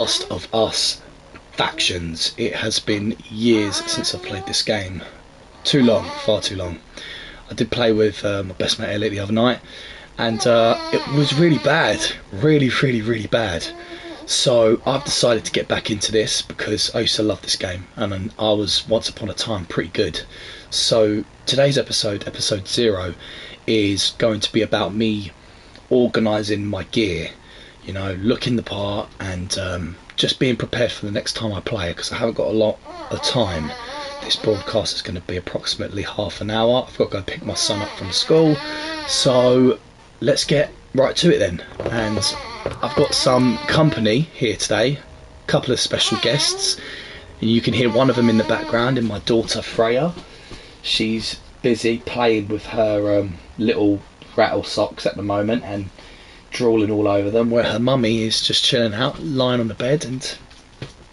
Last of Us factions. It has been years since I've played this game. Too long, far too long. I did play with my best mate Elliot the other night, and it was really bad. Really bad. So I've decided to get back into this because I used to love this game, and I was once upon a time pretty good. So today's episode 0, is going to be about me organising my gear, looking the part, and just being prepared for the next time I play, because I haven't got a lot of time. This broadcast is going to be approximately half an hour. I've got to go pick my son up from school, so let's get right to it then. And I've got some company here today, a couple of special guests, and you can hear one of them in the background, in my daughter Freya. She's busy playing with her little rattle socks at the moment and drooling all over them, where her mummy is just chilling out, lying on the bed and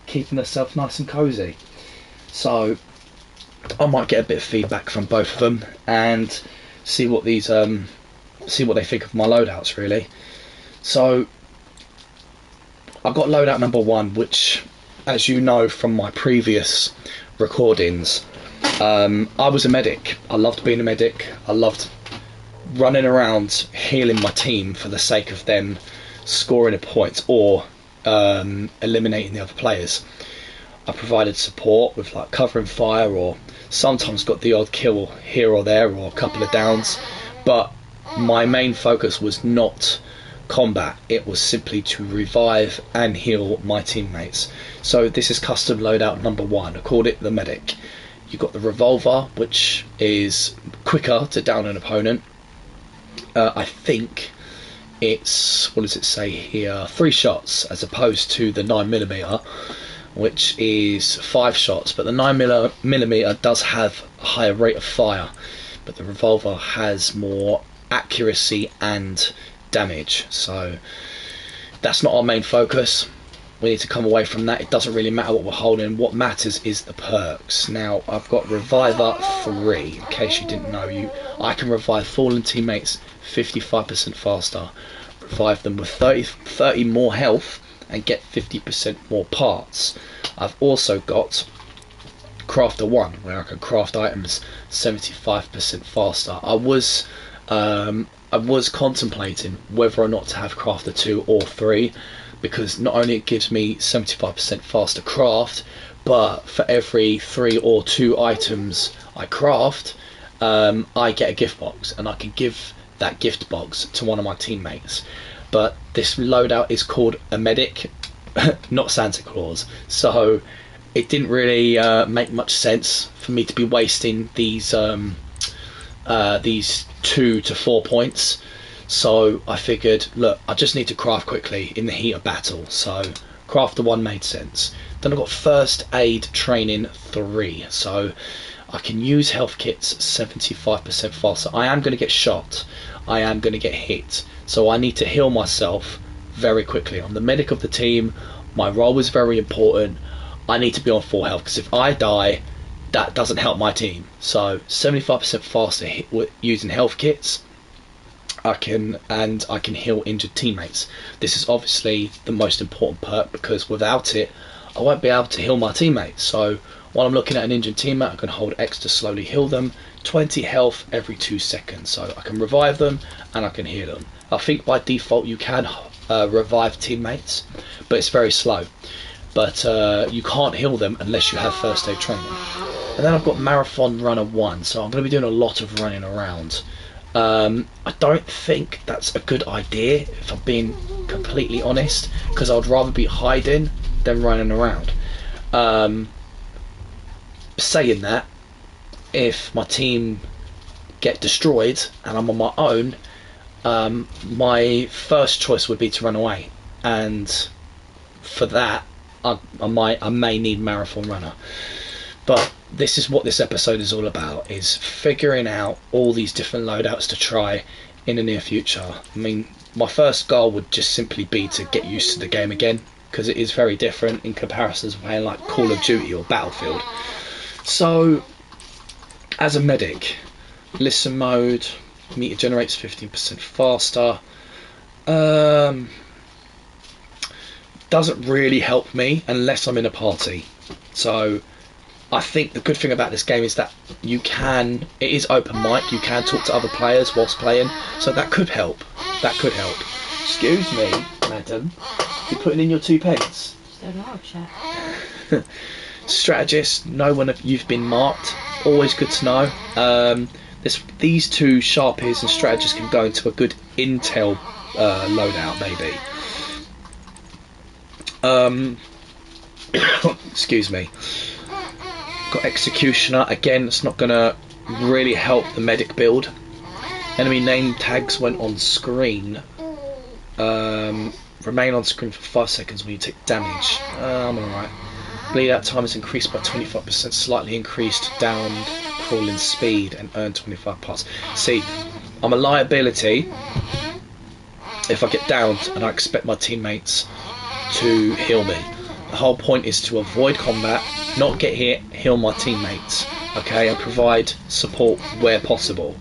keeping herself nice and cosy. So I might get a bit of feedback from both of them and see what they think of my loadouts, really. So I've got loadout number 1, which, as you know from my previous recordings, I was a medic. I loved being a medic. I loved running around healing my team for the sake of them scoring a point or eliminating the other players. I provided support with like covering fire, or sometimes got the odd kill here or there, or a couple of downs, but my main focus was not combat. It was simply to revive and heal my teammates. So this is custom loadout number 1. I called it the medic. You've got the revolver, which is quicker to down an opponent. I think it's, what does it say here, 3 shots as opposed to the 9mm, which is 5 shots. But the 9mm does have a higher rate of fire, but the revolver has more accuracy and damage. So that's not our main focus. We need to come away from that. It doesn't really matter what we're holding. What matters is the perks. Now I've got Reviver 3. In case you didn't know, I can revive fallen teammates 55% faster, revive them with 30 more health, and get 50% more parts. I've also got Crafter 1, where I can craft items 75% faster. I was contemplating whether or not to have Crafter 2 or 3, because not only it gives me 75% faster craft, but for every 3 or 2 items I craft, I get a gift box, and I can give that gift box to one of my teammates. But this loadout is called a medic, not Santa Claus, so it didn't really make much sense for me to be wasting these 2 to 4 points. So I figured, look, I just need to craft quickly in the heat of battle, so Crafter 1 made sense. Then I've got First Aid Training 3, so I can use health kits 75% faster. I am going to get shot, I am going to get hit, so I need to heal myself very quickly. I'm the medic of the team, my role is very important. I need to be on full health, because if I die, that doesn't help my team. So 75% faster using health kits, I can heal injured teammates. This is obviously the most important perk, because without it I won't be able to heal my teammates. So while I'm looking at an injured teammate, I can hold X to slowly heal them, 20 health every 2 seconds. So I can revive them and I can heal them. I think by default you can revive teammates, but it's very slow. But you can't heal them unless you have first aid training. And then I've got Marathon Runner 1, so I'm going to be doing a lot of running around. I don't think that's a good idea, if I'm being completely honest, because I'd rather be hiding than running around. Saying that, if my team get destroyed and I'm on my own, my first choice would be to run away, and for that I may need Marathon Runner. But this is what this episode is all about, is figuring out all these different loadouts to try in the near future. I mean, my first goal would just simply be to get used to the game again, because it is very different in comparison to playing like Call of Duty or Battlefield. So, as a medic, listen mode, meter generates 15% faster. doesn't really help me unless I'm in a party. So I think the good thing about this game is that it is open mic, you can talk to other players whilst playing, so that could help. That could help. Excuse me, madam, you're putting in your 2 pence? Still not chat. Strategist, know when you've been marked, always good to know. These 2 sharpies and strategists can go into a good intel loadout maybe. Excuse me. Got Executioner, again it's not going to really help the medic build. Enemy name tags went on screen. Remain on screen for 5 seconds when you take damage. I'm alright. Bleed out time is increased by 25%, slightly increased down crawling speed and earn 25 parts. See, I'm a liability if I get downed and I expect my teammates to heal me. The whole point is to avoid combat, not get hit, heal my teammates, okay, and provide support where possible.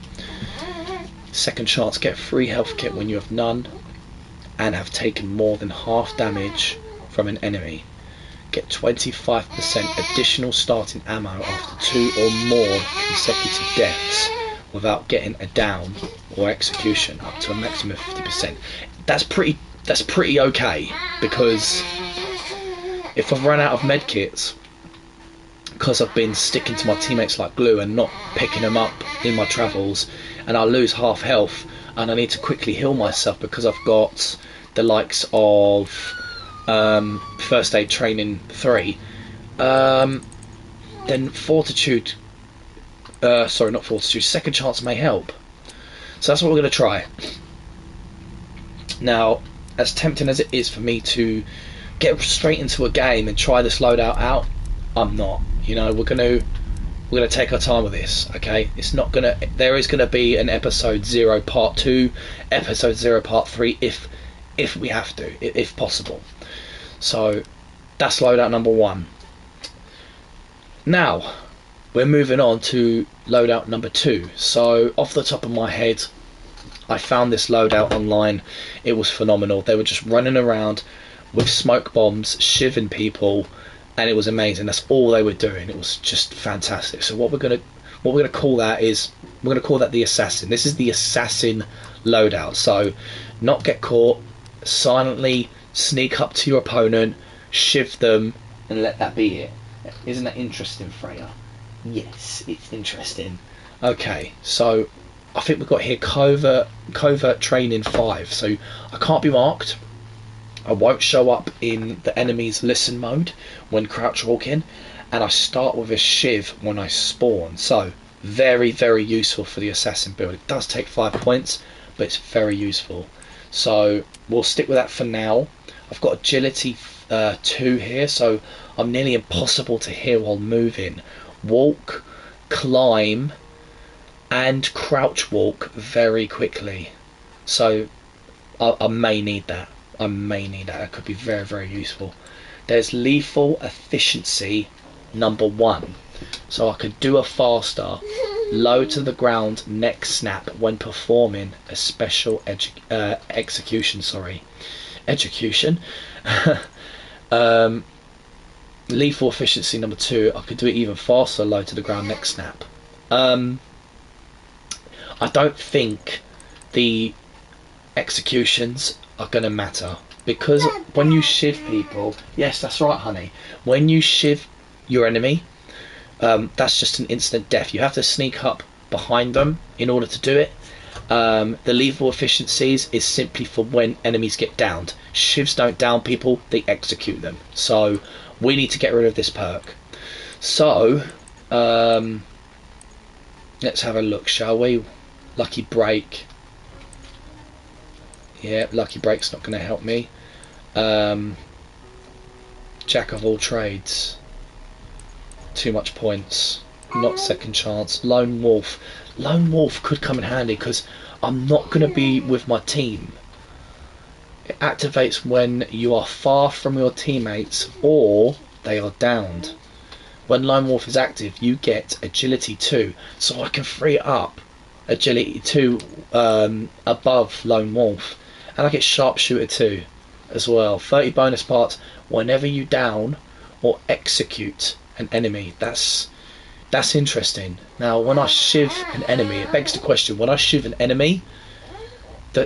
Second chance, get free health kit when you have none and have taken more than half damage from an enemy. Get 25% additional starting ammo after 2 or more consecutive deaths without getting a down or execution, up to a maximum of 50%. That's pretty okay, because if I've run out of medkits because I've been sticking to my teammates like glue and not picking them up in my travels, and I lose half health and I need to quickly heal myself because I've got the likes of First Aid Training 3, then Fortitude, sorry, not Fortitude, Second Chance may help. So that's what we're going to try. Now, as tempting as it is for me to get straight into a game and try this loadout out, I'm not. You know, we're gonna take our time with this, okay? It's not gonna. There is gonna be an episode 0 part 2, episode 0 part 3, if we have to, if possible. So that's loadout number 1. Now we're moving on to loadout number 2. So off the top of my head, I found this loadout online. It was phenomenal. They were just running around with smoke bombs, shivving people, and it was amazing. That's all they were doing. It was just fantastic. So what we're gonna call that is, we're gonna call that the assassin. This is the assassin loadout. So not get caught, silently sneak up to your opponent, shiv them, and let that be it. Isn't that interesting, Freya? Yes, it's interesting. Okay, so I think we've got here covert training 5. So I can't be marked. I won't show up in the enemy's listen mode when crouch walking, and I start with a shiv when I spawn. So very, very useful for the assassin build. It does take 5 points, but it's very useful. So we'll stick with that for now. I've got agility 2 here, so I'm nearly impossible to hear while moving. Walk, climb, and crouch walk very quickly. So I may need that. That could be very, very useful. There's lethal efficiency number 1. So I could do a faster, low to the ground neck snap when performing a special execution. Lethal efficiency number 2. I could do it even faster, low to the ground neck snap. I don't think the executions are going to matter, because when you shiv people, yes, that's right, honey, when you shiv your enemy, that's just an instant death. You have to sneak up behind them in order to do it. The lethal efficiencies is simply for when enemies get downed. Shivs don't down people, they execute them. So we need to get rid of this perk. So let's have a look, shall we? Lucky break. Yeah, lucky break's not going to help me. Jack of all trades. Too much points. Not second chance. Lone wolf. Lone wolf could come in handy because I'm not going to be with my team. It activates when you are far from your teammates or they are downed. When Lone Wolf is active, you get agility 2, so I can free it up. Agility 2 above Lone Wolf, and I get sharpshooter 2. as well. 30 bonus parts whenever you down or execute an enemy. That's interesting. Now, when I shiv an enemy, it begs the question: when I shiv an enemy,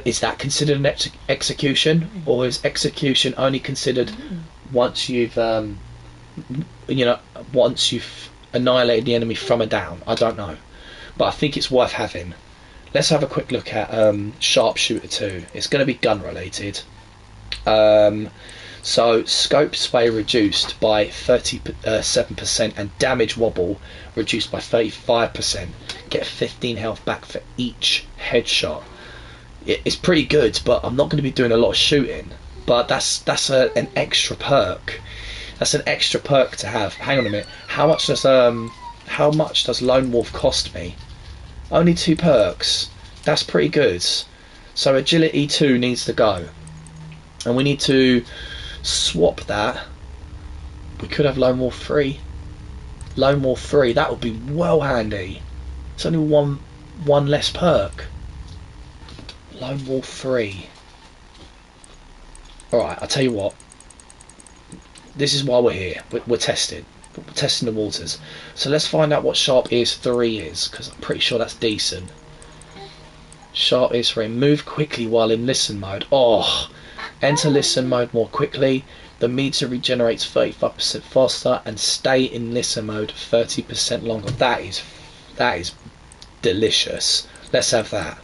is that considered an execution, or is execution only considered once you've, once you've annihilated the enemy from a down? I don't know, but I think it's worth having. Let's have a quick look at Sharpshooter 2. It's going to be gun related. So scope sway reduced by 37% and damage wobble reduced by 35%. Get 15 health back for each headshot. It's pretty good, but I'm not going to be doing a lot of shooting. But that's an extra perk. That's an extra perk to have. Hang on a minute. How much does Lone Wolf cost me? Only 2 perks. That's pretty good. So agility 2 needs to go, and we need to swap that. We could have Lone Wolf 3. Lone Wolf 3. That would be well handy. It's only one less perk. Lone Wolf 3. Alright, I'll tell you what. This is why we're here. We're testing. We're testing the waters. So let's find out what Sharp Ears 3 is, because I'm pretty sure that's decent. Sharp Ears 3. Move quickly while in listen mode. Oh! Enter listen mode more quickly. The meter regenerates 35% faster and stay in listen mode 30% longer. That is delicious. Let's have that.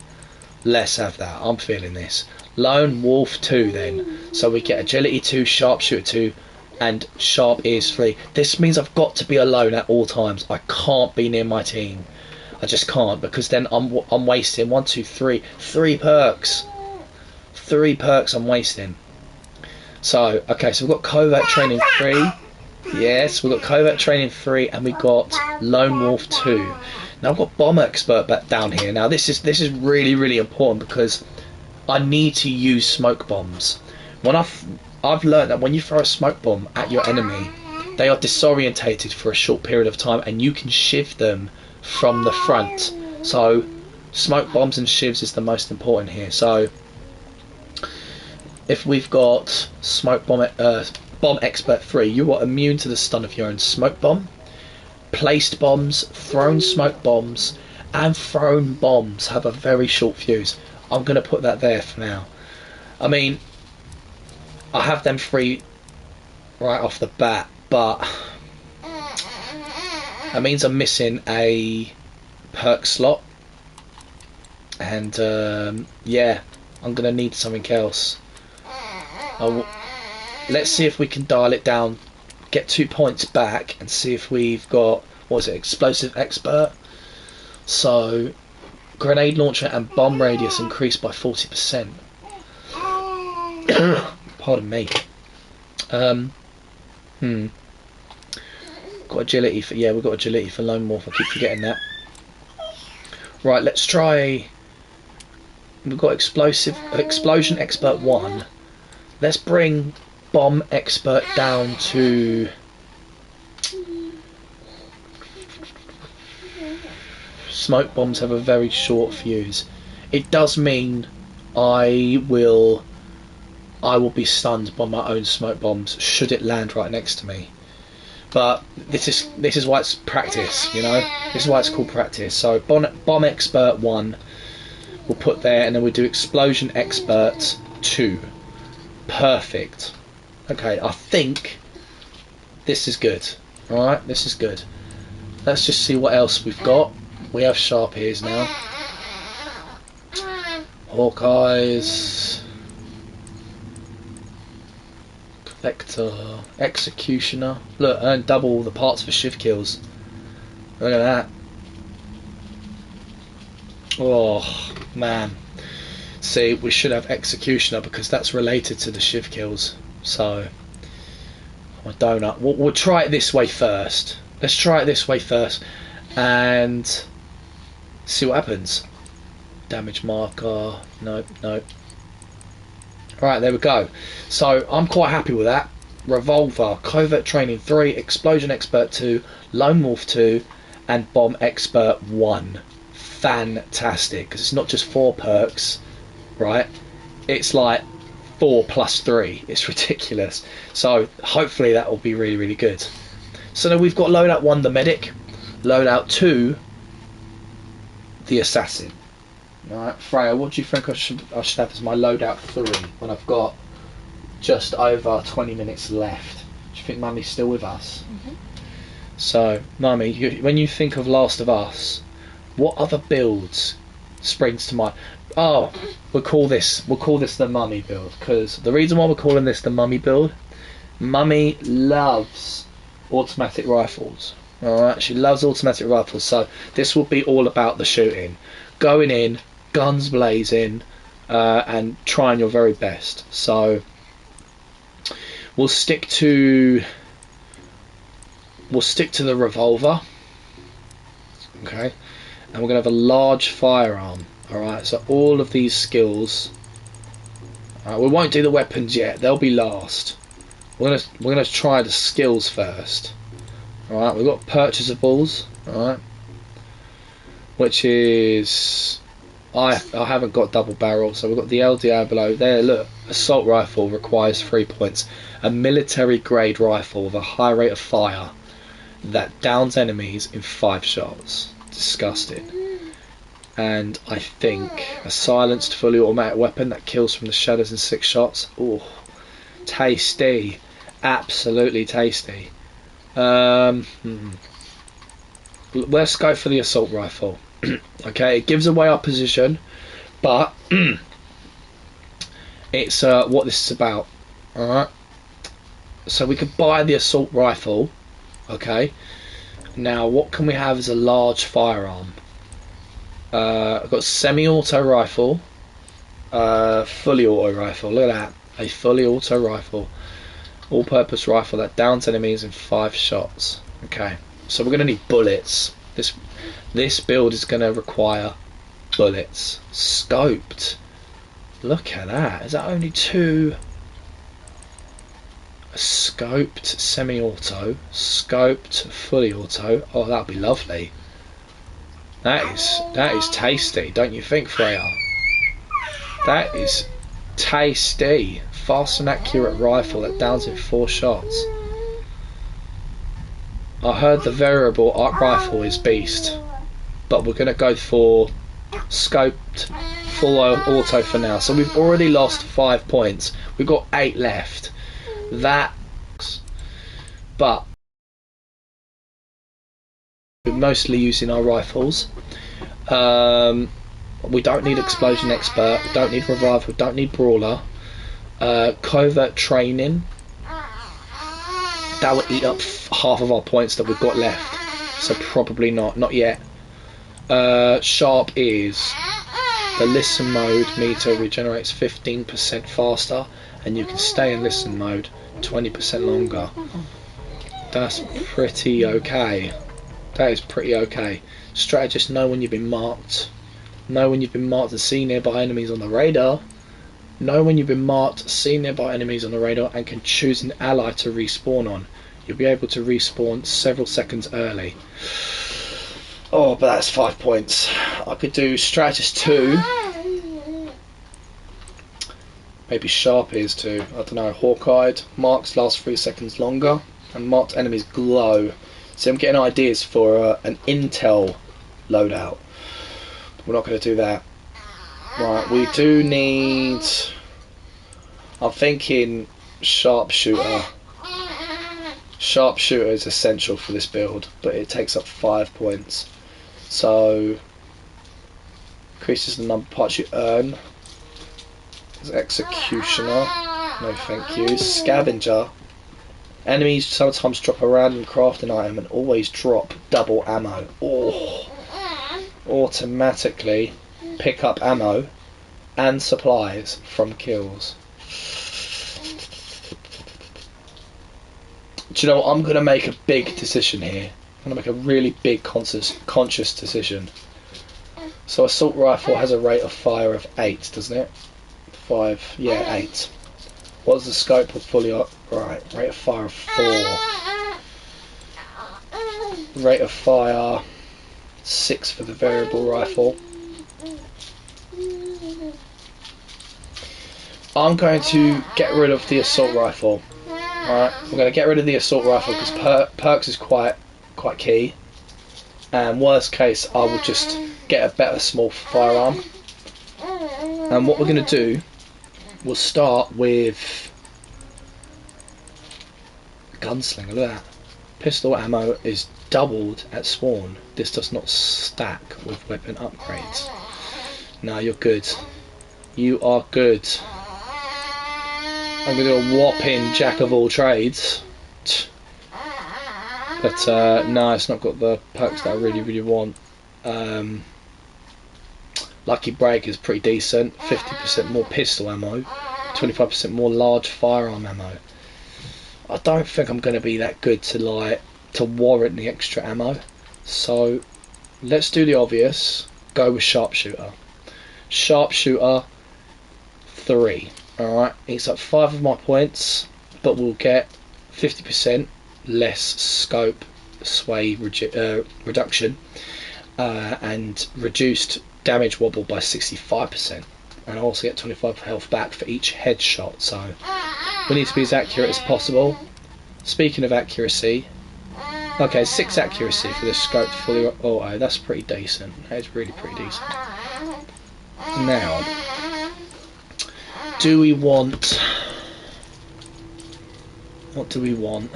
Let's have that. I'm feeling this. Lone Wolf 2 then. So we get agility 2, sharpshooter 2, and sharp ears 3. This means I've got to be alone at all times. I can't be near my team. I just can't, because then I'm wasting 3 perks. 3 perks I'm wasting. So, okay, so we've got covert training 3. Yes, we've got covert training 3, and we've got Lone Wolf 2. Now I've got bomb expert back down here. Now this is really, really important, because I need to use smoke bombs. When I've learned that when you throw a smoke bomb at your enemy, they are disorientated for a short period of time, and you can shiv them from the front. So smoke bombs and shivs is the most important here. So if we've got smoke bomb, bomb expert 3, you are immune to the stun of your own smoke bomb. Placed bombs, thrown smoke bombs, and thrown bombs have a very short fuse. I'm going to put that there for now. I mean, I have them 3 right off the bat, but that means I'm missing a perk slot, and yeah, I'm going to need something else. Let's see if we can dial it down, get 2 points back, and see if we've got, what is it, explosive expert. So grenade launcher and bomb radius increased by 40%. Pardon me. Got agility for, yeah, we've got agility for Lone Wolf. I keep forgetting that. Right, let's try. We've got explosion expert 1. Let's bring bomb expert down to smoke bombs have a very short fuse. It does mean I will be stunned by my own smoke bombs should it land right next to me. But this is why it's practice, you know. This is why it's called practice. So bomb expert 1 we'll put there, and then we do explosion expert 2. Perfect. Okay, I think this is good. Alright, this is good. Let's just see what else we've got. We have sharp ears now. Hawkeyes. Collector. Executioner. Look, earn double the parts for shift kills. Look at that. Oh, man. See, we should have Executioner, because that's related to the shiv kills. So, my donut. We'll try it this way first. Let's try it this way first, and see what happens. Damage marker. Nope, nope. Alright, there we go. So, I'm quite happy with that. Revolver, Covert Training 3, Explosion Expert 2, Lone Wolf 2, and Bomb Expert 1. Fantastic, because it's not just 4 perks, right? It's like 4 plus 3. It's ridiculous. So hopefully that will be really, really good. So now we've got loadout 1, the medic. Loadout 2, the assassin. Alright, Freya, what do you think I should have as my loadout 3 when I've got just over 20 minutes left? Do you think Mummy's still with us? Mm-hmm. So, Mummy, when you think of Last of Us, what other builds springs to mind? Oh, we'll call this the Mummy build, because the reason why we're calling this the Mummy build, Mummy loves automatic rifles. Alright, she loves automatic rifles, so this will be all about the shooting. Going in, guns blazing, and trying your very best. So we'll stick to the revolver, okay, and we're gonna have a large firearm. All right, so all of these skills. We won't do the weapons yet; they'll be last. We're gonna try the skills first. All right, we've got purchasables. All right, which is I haven't got double barrel, so we've got the El Diablo there. Look, assault rifle requires 3 points. A military grade rifle with a high rate of fire that downs enemies in 5 shots. Disgusting. And I think a silenced fully automatic weapon that kills from the shadows in 6 shots. Ooh, tasty, absolutely tasty. Let's go for the assault rifle. Okay, it gives away our position, but it's what this is about. Alright, so we could buy the assault rifle. Okay, now what can we have as a large firearm? I've got semi-auto rifle, fully auto rifle. Look at that, a fully auto rifle, all-purpose rifle that downs enemies in 5 shots. Okay, so we're going to need bullets. This build is going to require bullets. Scoped. Look at that. Is that only 2? Scoped semi-auto, scoped fully auto. Oh, that'll be lovely. That is tasty, don't you think, Freya? That is tasty. Fast and accurate rifle that downs in 4 shots. I heard the variable arc rifle is beast, but we're going to go for scoped full auto for now. So we've already lost 5 points. We've got 8 left. But we're mostly using our rifles. We don't need explosion expert, we don't need revive, we don't need brawler. Covert training, that would eat up half of our points that we've got left, so probably not yet. Sharp is the listen mode meter regenerates 15% faster, and you can stay in listen mode 20% longer. That's pretty okay. That is pretty okay. Strategists know when you've been marked. Know when you've been marked and see nearby enemies on the radar. Know when you've been marked, see nearby enemies on the radar, and can choose an ally to respawn on. You'll be able to respawn several seconds early. Oh, but that's 5 points. I could do Strategist 2. Maybe Sharp is too. I don't know. Hawk-eyed. Marks last 3 seconds longer. And marked enemies glow. See, I'm getting ideas for an intel loadout. We're not going to do that. Right, we do need... I'm thinking sharpshooter. Sharpshooter is essential for this build, but it takes up 5 points. So increases the number of parts you earn. There's executioner. No thank you. Scavenger. Enemies sometimes drop a random crafting item and always drop double ammo. Oh. Automatically pick up ammo and supplies from kills. Do you know what? I'm going to make a big decision here. I'm going to make a really big conscious decision. So assault rifle has a rate of fire of 8, doesn't it? 5, yeah, 8. What's the scope of fully... Right, rate of fire of 4. Rate of fire 6 for the variable rifle. I'm going to get rid of the assault rifle. Alright, I'm going to get rid of the assault rifle because perks is quite key. And worst case, I will just get a better small firearm. And what we're going to do, we'll start with gunslinger. Look at that. Pistol ammo is doubled at spawn. This does not stack with weapon upgrades. No, you're good. You are good. I'm going to do a whopping jack of all trades. But no, it's not got the perks that I really want. Lucky Break is pretty decent. 50% more pistol ammo. 25% more large firearm ammo. I don't think I'm going to be that good to warrant the extra ammo. So let's do the obvious. Go with Sharpshooter. Sharpshooter 3. Alright, it's up 5 of my points, but we'll get 50% less scope sway reduction and reduced damage wobble by 65%, and I also get 25 health back for each headshot. So we need to be as accurate as possible. Speaking of accuracy, okay, 6 accuracy for this scope fully auto. That's pretty decent. That is really pretty decent. Now, do we want? What do we want?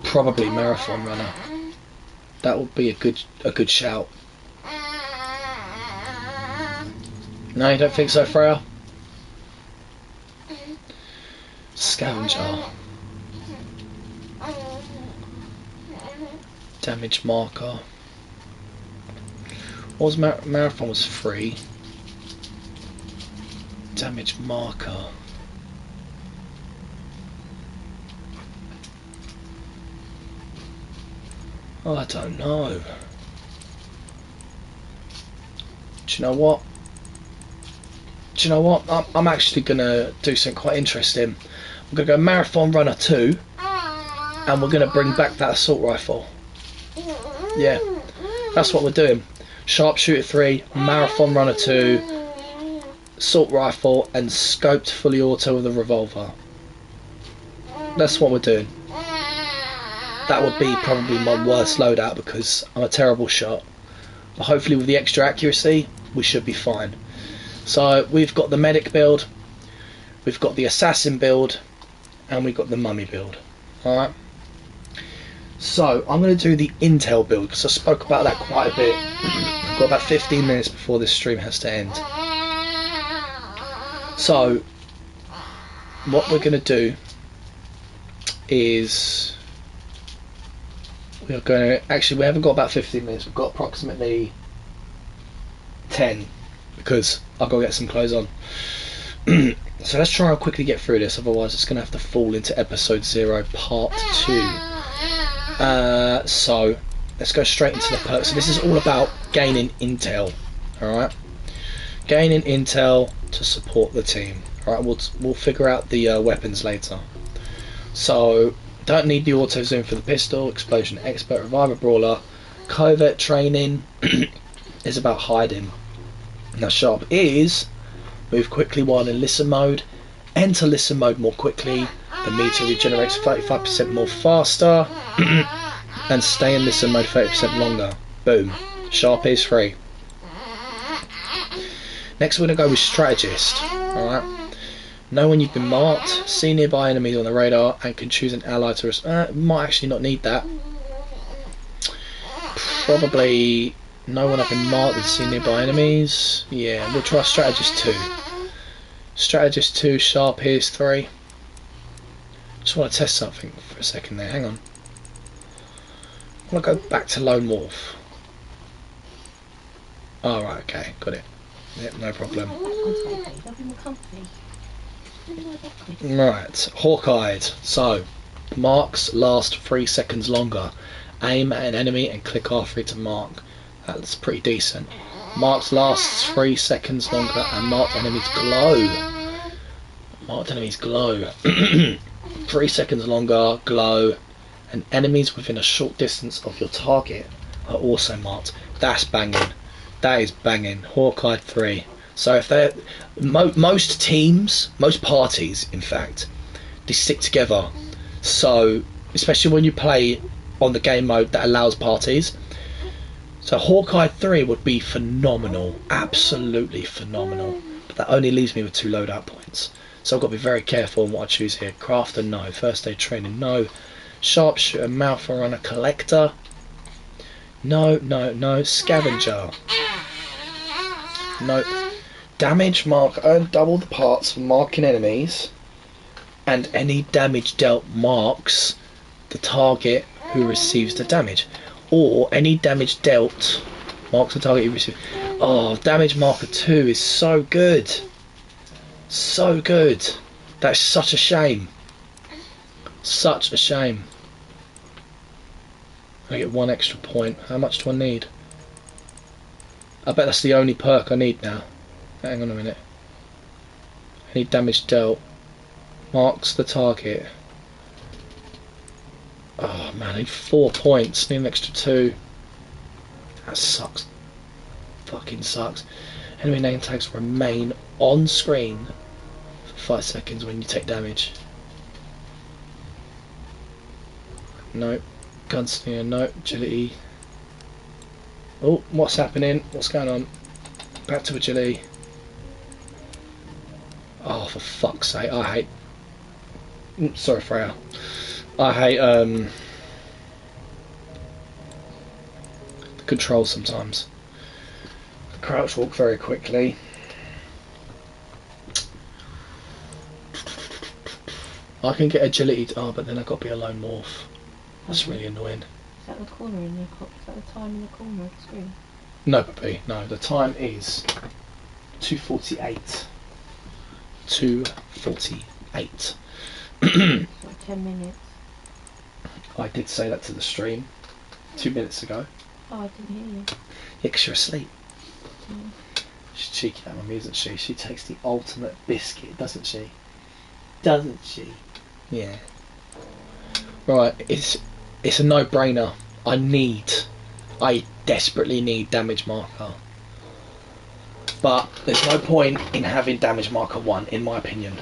Probably marathon runner. That would be a good shout. No, you don't think so, Freya? Scavenger. Damage marker. What was marathon was free. Damage marker. Oh, I don't know. Do you know what? I'm actually gonna do something quite interesting. I'm gonna go Marathon Runner 2, and we're gonna bring back that assault rifle. Yeah, that's what we're doing. Sharpshooter 3, Marathon Runner 2, assault rifle, and scoped fully auto with a revolver. That's what we're doing. That would be probably my worst loadout because I'm a terrible shot. But hopefully with the extra accuracy, we should be fine. So we've got the medic build, we've got the assassin build, and we've got the mummy build. Alright. So I'm going to do the intel build because I spoke about that quite a bit. I've got about 15 minutes before this stream has to end. So what we're going to do is we are going to, actually we haven't got about 15 minutes, we've got approximately 10 because I've got to get some clothes on. So let's try and quickly get through this, otherwise it's going to have to fall into episode 0 part 2. So let's go straight into the perks. So this is all about gaining intel. Alright, gaining intel to support the team. Alright, we'll figure out the weapons later. So don't need the auto zoom for the pistol. Explosion expert, reviver brawler. Covert training is about hiding. Now sharp is move quickly while in listen mode. Enter listen mode more quickly. The meter regenerates 35% more faster. And stay in listen mode 30% longer. Boom. Sharp is free. Next we're going to go with strategist. Alright. Know when you've been marked, see nearby enemies on the radar, and can choose an ally to might actually not need that. Probably know when I've been marked and see nearby enemies. Yeah, we'll try strategist 2. Strategist 2, sharp is 3. Just want to test something for a second there, hang on. I want to go back to Lone Wolf. Oh, right, okay, got it. Yep, no problem. Right, Hawk-eyed. So, marks last 3 seconds longer. Aim at an enemy and click R3 to mark. That's pretty decent. Marks lasts 3 seconds longer and marked enemies glow. Marked enemies glow. 3 seconds longer, glow, and enemies within a short distance of your target are also marked. That's banging. That is banging. Hawkeye 3. So if they're most teams, most parties, in fact, they stick together. So especially when you play on the game mode that allows parties. So Hawkeye 3 would be phenomenal, absolutely phenomenal. But that only leaves me with 2 loadout points. So I've got to be very careful on what I choose here. Crafter, no. First aid training, no. Sharpshooter, mouth runner, collector. No, no, no. Scavenger. Nope. Damage mark, earn double the parts for marking enemies, and any damage dealt marks the target who receives the damage, or any damage dealt marks the target who receives. Oh, damage marker 2 is so good, so good. That's such a shame, such a shame. I get 1 extra point. How much do I need? I bet that's the only perk I need now. Hang on a minute. Any damage dealt marks the target. Oh man, I need 4 points. Need an extra 2. That sucks. Fucking sucks. Enemy name tags remain on screen for 5 seconds when you take damage. Nope. Gunslinger, nope. Agility. Oh, what's happening? What's going on? Back to agility. Oh, for fuck's sake, I hate... Sorry, Freya. I hate the controls sometimes. Crouch walk very quickly. I can get agility, but then I've got to be a lone wolf. That's really annoying. Is that the corner in the is that the time in the corner of the screen? No, Puppy, no. The time is 2:48. 2:48. Like 10 minutes. I did say that to the stream 2 minutes ago. Oh, I didn't hear you. Yeah, because you're asleep. Yeah. She's cheeky, that mummy, isn't she? She takes the ultimate biscuit, doesn't she? Doesn't she? Yeah. Right, it's a no-brainer. I desperately need damage marker. But there's no point in having damage marker 1, in my opinion.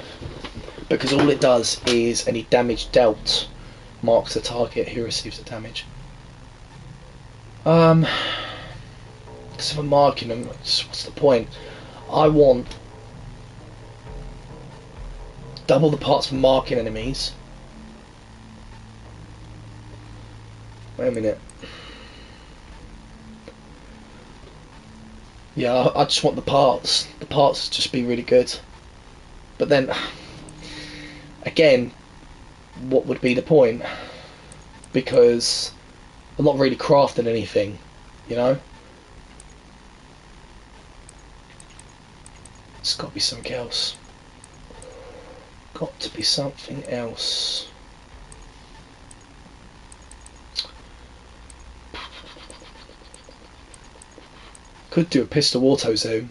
Because all it does is any damage dealt marks the target who receives the damage. Because if I'm marking them, what's the point? I want double the parts for marking enemies. Wait a minute. Yeah, I just want the parts. The parts just be really good. But then, again, what would be the point? Because I'm not really crafting anything, you know? It's got to be something else. Got to be something else. Could do a pistol auto zoom.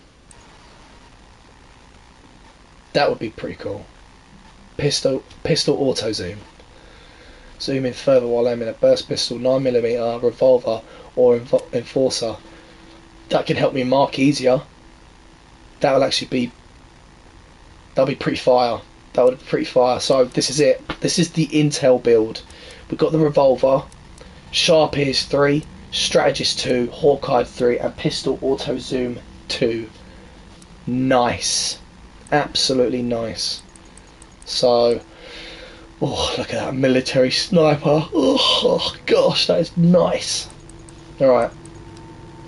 That would be pretty cool. Pistol auto zoom. Zoom in further while aiming a burst pistol, 9mm, revolver, or enforcer. That can help me mark easier. That'll actually be. That'll be pretty fire. That would be pretty fire. So this is it. This is the Intel build. We've got the revolver, Sharp Ears 3, Strategist 2, Hawkeye 3, and Pistol Auto Zoom 2. Nice. Absolutely nice. So, oh, look at that military sniper. Oh gosh, that is nice. Alright.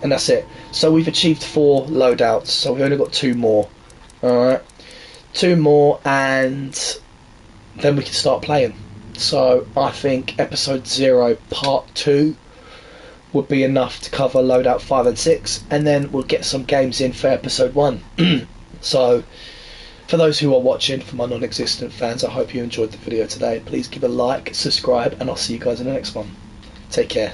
And that's it. So we've achieved 4 loadouts, so we've only got 2 more. Alright. 2 more and then we can start playing. So I think episode 0 part 2 would be enough to cover loadout 5 and 6, and then we'll get some games in for episode 1. So for those who are watching, for my non-existent fans, I hope you enjoyed the video today. Please give a like, subscribe, and I'll see you guys in the next one. Take care.